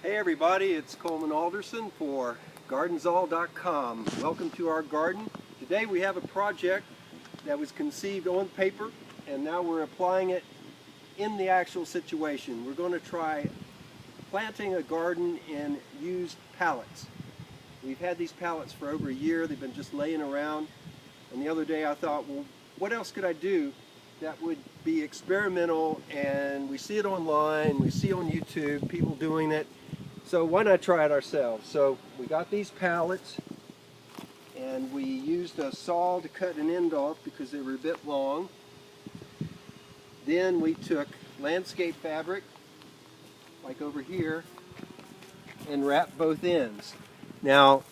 Hey everybody, it's Coleman Alderson for GardensAll.com. Welcome to our garden. Today we have a project that was conceived on paper and now we're applying it in the actual situation. We're going to try planting a garden in used pallets. We've had these pallets for over a year. They've been just laying around, and the other day I thought, well, what else could I do that would be experimental, and we see it online, we see on YouTube people doing it, so why not try it ourselves? So we got these pallets and we used a saw to cut an end off because they were a bit long. Then we took landscape fabric, like over here, and wrapped both ends. Now,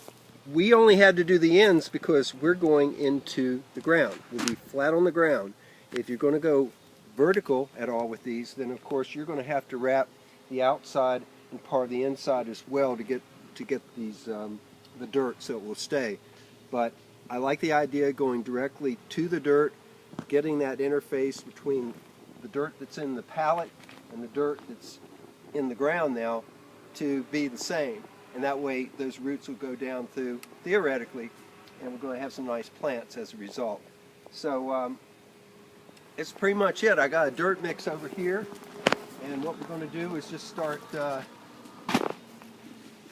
we only had to do the ends because we're going into the ground. We'll be flat on the ground. If you're going to go vertical at all with these, then of course you're going to have to wrap the outside and part of the inside as well to get these the dirt so it will stay. But I like the idea of going directly to the dirt, getting that interface between the dirt that's in the pallet and the dirt that's in the ground now to be the same. And that way those roots will go down through, theoretically, and we're going to have some nice plants as a result. So it's pretty much it. I got a dirt mix over here, and what we're going to do is just start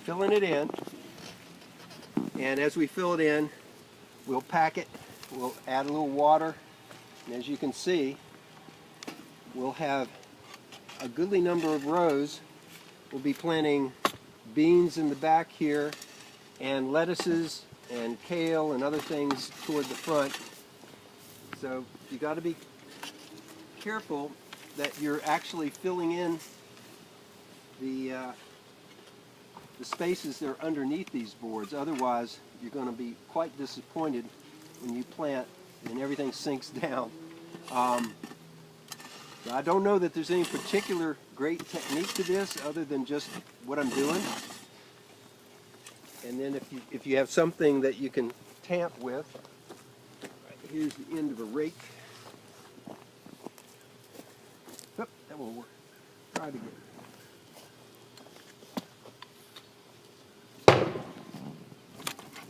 filling it in. And as we fill it in, we'll pack it, we'll add a little water, and as you can see, we'll have a goodly number of rows. We'll be planting beans in the back here, and lettuces and kale and other things toward the front. So you got to be careful that you're actually filling in the spaces that are underneath these boards. Otherwise, you're going to be quite disappointed when you plant and everything sinks down. I don't know that there's any particular great technique to this other than just what I'm doing. And then if you have something that you can tamp with, here's the end of a rake. Oh, that won't work. Try it again.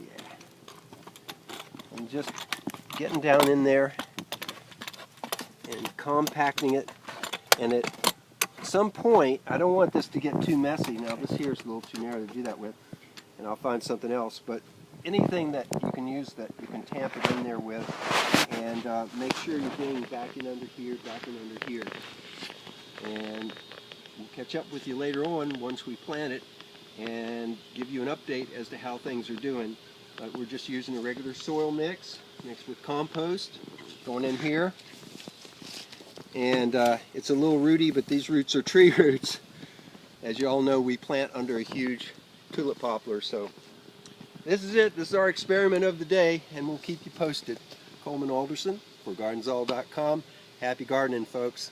Yeah. And just getting down in there and compacting it, and at some point, I don't want this to get too messy. Now this here is a little too narrow to do that with, and I'll find something else, but anything that you can use that you can tamp it in there with, and make sure you're getting back in under here, and we'll catch up with you later on once we plant it and give you an update as to how things are doing. We're just using a regular soil mixed with compost going in here. And it's a little rooty, but these roots are tree roots. As you all know, we plant under a huge tulip poplar. So this is it. This is our experiment of the day, and we'll keep you posted. Coleman Alderson for GardensAll.com. Happy gardening, folks.